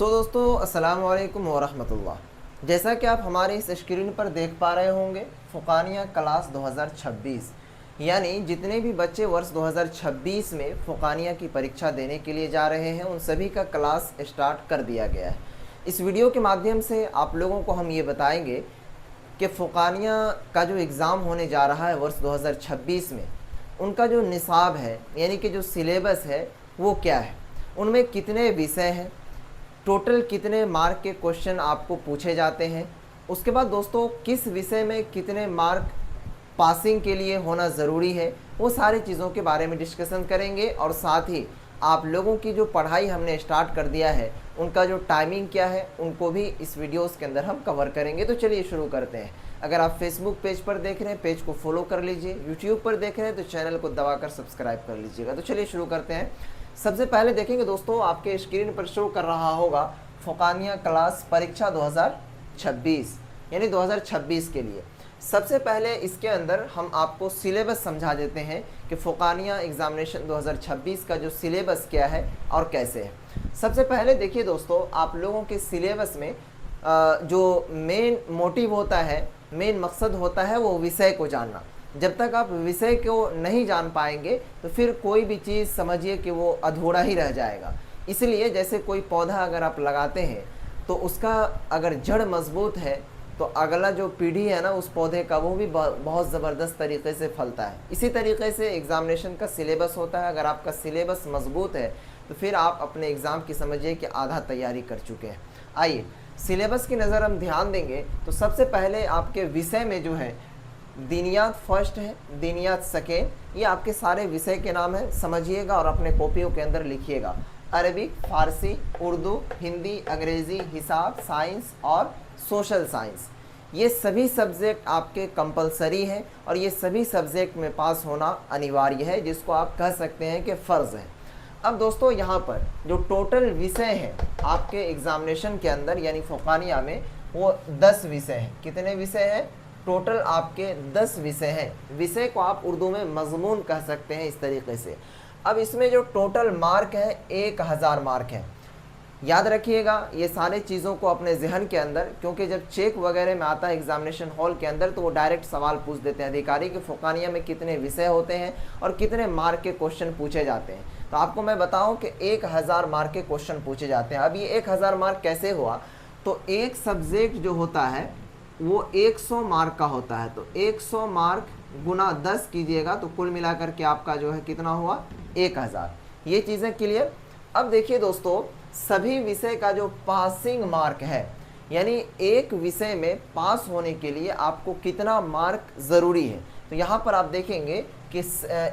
दोस्तों अस्सलाम वालेकुम वरहमतुल्लाह। जैसा कि आप हमारे इस स्क्रीन पर देख पा रहे होंगे, फ़ुक़ानिया क्लास 2026 यानी जितने भी बच्चे वर्ष 2026 में फ़ुक़ानिया की परीक्षा देने के लिए जा रहे हैं उन सभी का क्लास स्टार्ट कर दिया गया है। इस वीडियो के माध्यम से आप लोगों को हम ये बताएंगे कि फ़ुक़ानिया का जो एग्ज़ाम होने जा रहा है वर्ष 2026 में, उनका जो निसाब है यानी कि जो सिलेबस है वो क्या है, उनमें कितने विषय हैं, टोटल कितने मार्क के क्वेश्चन आपको पूछे जाते हैं, उसके बाद दोस्तों किस विषय में कितने मार्क पासिंग के लिए होना ज़रूरी है, वो सारी चीज़ों के बारे में डिस्कशन करेंगे। और साथ ही आप लोगों की जो पढ़ाई हमने स्टार्ट कर दिया है उनका जो टाइमिंग क्या है उनको भी इस वीडियोस के अंदर हम कवर करेंगे। तो चलिए शुरू करते हैं। अगर आप फेसबुक पेज पर देख रहे हैं पेज को फॉलो कर लीजिए, यूट्यूब पर देख रहे हैं तो चैनल को दबाकर सब्सक्राइब कर लीजिएगा। तो चलिए शुरू करते हैं। सबसे पहले देखेंगे दोस्तों, आपके स्क्रीन पर शो कर रहा होगा फ़ुक़ानिया क्लास परीक्षा 2026 यानी 2026 के लिए। सबसे पहले इसके अंदर हम आपको सिलेबस समझा देते हैं कि फ़ुक़ानिया एग्ज़ामिनेशन 2026 का जो सिलेबस क्या है और कैसे है। सबसे पहले देखिए दोस्तों, आप लोगों के सिलेबस में जो मेन मोटिव होता है, मेन मकसद होता है वो विषय को जानना। जब तक आप विषय को नहीं जान पाएंगे तो फिर कोई भी चीज़ समझिए कि वो अधूरा ही रह जाएगा। इसलिए जैसे कोई पौधा अगर आप लगाते हैं तो उसका अगर जड़ मजबूत है तो अगला जो पीढ़ी है ना उस पौधे का वो भी बहुत ज़बरदस्त तरीके से फलता है। इसी तरीके से एग्ज़ामिनेशन का सिलेबस होता है। अगर आपका सिलेबस मजबूत है तो फिर आप अपने एग्ज़ाम की समझिए कि आधा तैयारी कर चुके हैं। आइए सिलेबस की नज़र हम ध्यान देंगे तो सबसे पहले आपके विषय में जो है दीनियात फर्स्ट है, दीनियात सेकेंड, ये आपके सारे विषय के नाम हैं, समझिएगा और अपने कॉपियों के अंदर लिखिएगा। अरबिक, फ़ारसी, उर्दू, हिंदी, अंग्रेज़ी, हिसाब, साइंस और सोशल साइंस, ये सभी सब्जेक्ट आपके कंपलसरी हैं और ये सभी सब्जेक्ट में पास होना अनिवार्य है, जिसको आप कह सकते हैं कि फ़र्ज़ है। अब दोस्तों यहाँ पर जो टोटल विषय हैं आपके एग्ज़ामिनेशन के अंदर यानी फ़ुक़ानिया में वो 10 विषय हैं। कितने विषय हैं? टोटल आपके 10 विषय हैं। विषय को आप उर्दू में मज़मून कह सकते हैं इस तरीके से। अब इसमें जो टोटल मार्क है 1000 मार्क है। याद रखिएगा ये सारे चीज़ों को अपने जहन के अंदर, क्योंकि जब चेक वगैरह में आता है एग्जामिनेशन हॉल के अंदर तो वो डायरेक्ट सवाल पूछ देते हैं अधिकारी कि फ़ुक़ानिया में कितने विषय होते हैं और कितने मार्क के क्वेश्चन पूछे जाते हैं। तो आपको मैं बताऊं कि 1000 मार्क के क्वेश्चन पूछे जाते हैं। अब ये 1000 मार्क कैसे हुआ, तो एक सब्जेक्ट जो होता है वो 100 मार्क का होता है। तो 100 मार्क गुना 10 कीजिएगा तो कुल मिलाकर के आपका जो है कितना हुआ 1000। ये चीज़ें क्लियर। अब देखिए दोस्तों, सभी विषय का जो पासिंग मार्क है यानी एक विषय में पास होने के लिए आपको कितना मार्क ज़रूरी है, तो यहाँ पर आप देखेंगे कि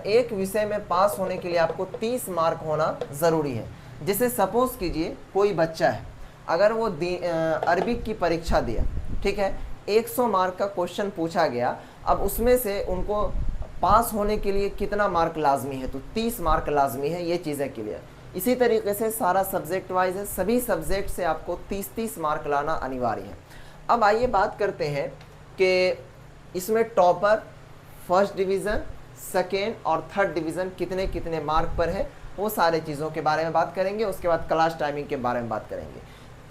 एक विषय में पास होने के लिए आपको 30 मार्क होना ज़रूरी है। जैसे सपोज़ कीजिए कोई बच्चा है, अगर वो अरबिक की परीक्षा दिया, ठीक है, 100 मार्क का क्वेश्चन पूछा गया, अब उसमें से उनको पास होने के लिए कितना मार्क लाजमी है, तो 30 मार्क लाजमी है। ये चीज़ें क्लियर। इसी तरीके से सारा सब्जेक्ट वाइज है, सभी सब्जेक्ट से आपको 30-30 मार्क लाना अनिवार्य है। अब आइए बात करते हैं कि इसमें टॉपर, फर्स्ट डिवीज़न, सेकेंड और थर्ड डिवीज़न कितने कितने मार्क पर है, वो सारे चीज़ों के बारे में बात करेंगे। उसके बाद क्लास टाइमिंग के बारे में बात करेंगे।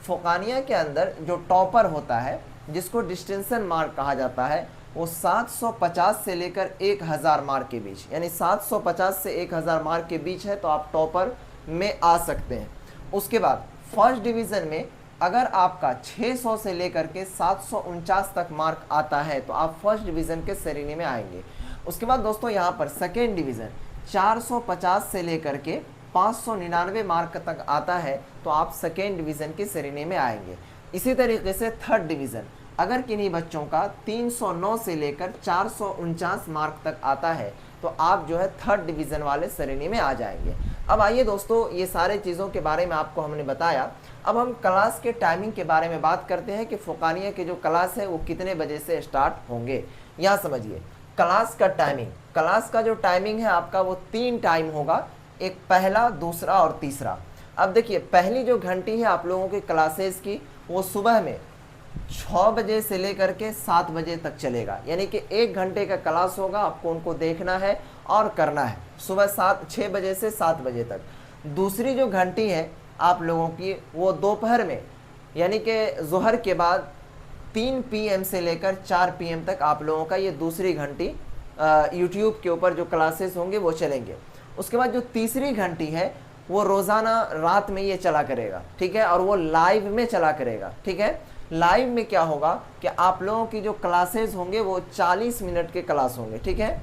फ़ुक़ानिया के अंदर जो टॉपर होता है जिसको डिस्टिंक्शन मार्क कहा जाता है वो 750 से लेकर 1000 मार्क के बीच, यानी 750 से 1000 मार्क के बीच है तो आप टॉपर में आ सकते हैं। उसके बाद फर्स्ट डिवीज़न में अगर आपका 600 से लेकर के 749 तक मार्क आता है तो आप फर्स्ट डिवीज़न के श्रेणी में आएंगे। उसके बाद दोस्तों यहाँ पर सेकेंड डिवीज़न 450 से लेकर के 599 मार्क तक आता है तो आप सेकेंड डिवीज़न की श्रेणी में आएंगे। इसी तरीके से थर्ड डिवीज़न अगर किन्हीं बच्चों का 309 से लेकर 449 मार्क तक आता है तो आप जो है थर्ड डिवीज़न वाले श्रेणी में आ जाएंगे। अब आइए दोस्तों, ये सारे चीज़ों के बारे में आपको हमने बताया। अब हम क्लास के टाइमिंग के बारे में बात करते हैं कि फ़ुक़ानिया के जो क्लास है वो कितने बजे से स्टार्ट होंगे। यहाँ समझिए क्लास का टाइमिंग, क्लास का जो टाइमिंग है आपका वो 3 टाइम होगा, एक पहला, दूसरा और तीसरा। अब देखिए पहली जो घंटी है आप लोगों की क्लासेस की वो सुबह में 6 बजे से लेकर के 7 बजे तक चलेगा, यानी कि 1 घंटे का क्लास होगा, आपको उनको देखना है और करना है सुबह 6 बजे से 7 बजे तक। दूसरी जो घंटी है आप लोगों की वो दोपहर में यानी कि ज़ोहर के बाद 3 PM से लेकर 4 PM तक आप लोगों का ये दूसरी घंटी यूट्यूब के ऊपर जो क्लासेस होंगे वो चलेंगे। उसके बाद जो तीसरी घंटी है वो रोज़ाना रात में ये चला करेगा, ठीक है, और वो लाइव में चला करेगा, ठीक है। लाइव में क्या होगा कि आप लोगों की जो क्लासेस होंगे वो 40 मिनट के क्लास होंगे, ठीक है।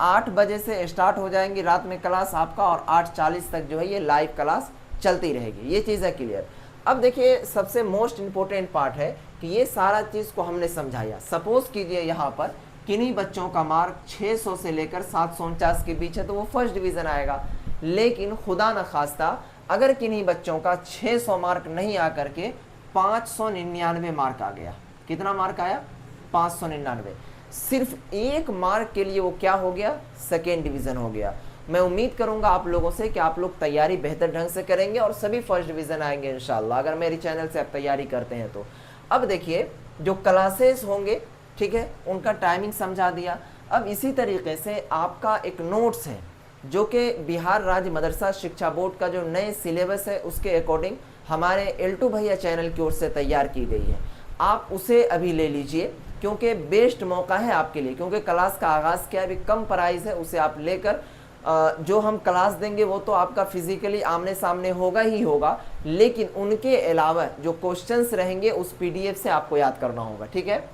8 बजे से स्टार्ट हो जाएंगी रात में क्लास आपका और 8:40 तक जो है ये लाइव क्लास चलती रहेगी। ये चीज़ है क्लियर। अब देखिए सबसे मोस्ट इम्पोर्टेंट पार्ट है कि ये सारा चीज़ को हमने समझाया। सपोज कीजिए यहाँ पर किन्हीं बच्चों का मार्क 600 से लेकर 749 के बीच है तो वो फर्स्ट डिवीज़न आएगा। लेकिन खुदा न खास्ता अगर किन्हीं बच्चों का 600 मार्क नहीं आकर के 599 मार्क आ गया, कितना मार्क आया? 599। सिर्फ एक मार्क के लिए वो क्या हो गया? सेकेंड डिवीज़न हो गया। मैं उम्मीद करूंगा आप लोगों से कि आप लोग तैयारी बेहतर ढंग से करेंगे और सभी फर्स्ट डिवीज़न आएंगे इंशाल्लाह, अगर मेरी चैनल से आप तैयारी करते हैं तो। अब देखिए जो क्लासेस होंगे, ठीक है, उनका टाइमिंग समझा दिया। अब इसी तरीके से आपका एक नोट्स है जो कि बिहार राज्य मदरसा शिक्षा बोर्ड का जो नए सिलेबस है उसके अकॉर्डिंग हमारे एल्टू भैया चैनल की ओर से तैयार की गई है। आप उसे अभी ले लीजिए क्योंकि बेस्ट मौका है आपके लिए, क्योंकि क्लास का आगाज़ क्या है, अभी कम प्राइस है, उसे आप लेकर जो हम क्लास देंगे वो तो आपका फिजिकली आमने सामने होगा ही होगा, लेकिन उनके अलावा जो क्वेश्चंस रहेंगे उस PDF से आपको याद करना होगा, ठीक है।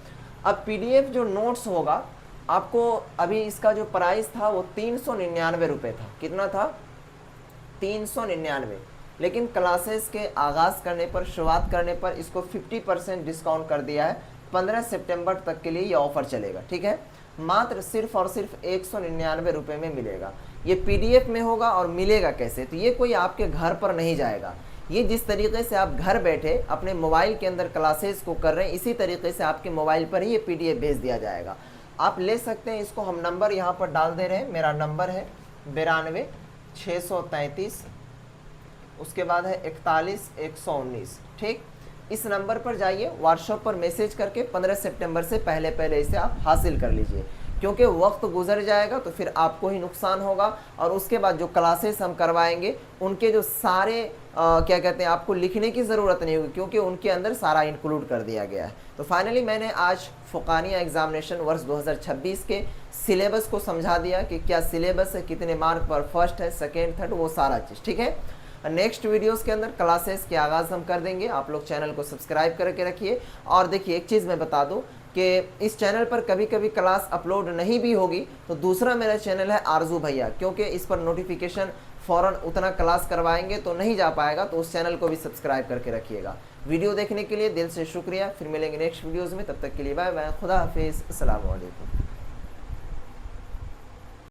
अब PDF जो नोट्स होगा आपको, अभी इसका जो प्राइस था वो 399 रुपये था। कितना था? 399। लेकिन क्लासेस के आगाज़ करने पर, शुरुआत करने पर इसको 50% डिस्काउंट कर दिया है। 15 सितंबर तक के लिए ये ऑफ़र चलेगा, ठीक है। मात्र सिर्फ और सिर्फ 199 रुपये में मिलेगा। ये PDF में होगा और मिलेगा कैसे? तो ये कोई आपके घर पर नहीं जाएगा। ये जिस तरीके से आप घर बैठे अपने मोबाइल के अंदर क्लासेस को कर रहे हैं, इसी तरीके से आपके मोबाइल पर ही ये PDF भेज दिया जाएगा। आप ले सकते हैं इसको। हम नंबर यहाँ पर डाल दे रहे हैं। मेरा नंबर है 92 633, उसके बाद है 41 119, ठीक। इस नंबर पर जाइए, व्हाट्सएप पर मैसेज करके 15 सितंबर से पहले पहले इसे आप हासिल कर लीजिए, क्योंकि वक्त गुजर जाएगा तो फिर आपको ही नुकसान होगा। और उसके बाद जो क्लासेस हम करवाएंगे उनके जो सारे क्या कहते हैं, आपको लिखने की ज़रूरत नहीं होगी क्योंकि उनके अंदर सारा इंक्लूड कर दिया गया है। तो फाइनली मैंने आज फ़ुक़ानिया एग्ज़ामिनेशन वर्ष 2026 के सिलेबस को समझा दिया कि क्या सिलेबस है, कितने मार्क पर फर्स्ट है, सेकेंड, थर्ड, वो सारा चीज़, ठीक है। नेक्स्ट वीडियोस के अंदर क्लासेस के आगाज़ हम कर देंगे। आप लोग चैनल को सब्सक्राइब करके रखिए। और देखिए एक चीज़ मैं बता दूं कि इस चैनल पर कभी कभी क्लास अपलोड नहीं भी होगी तो दूसरा मेरा चैनल है आरजू भैया, क्योंकि इस पर नोटिफिकेशन फ़ौरन उतना क्लास करवाएंगे तो नहीं जा पाएगा, तो उस चैनल को भी सब्सक्राइब करके रखिएगा। वीडियो देखने के लिए दिल से शुक्रिया। फिर मिलेंगे नेक्स्ट वीडियोज़ में, तब तक के लिए बाय बाय, खुदा हाफिज़, अस्सलाम वालेकुम।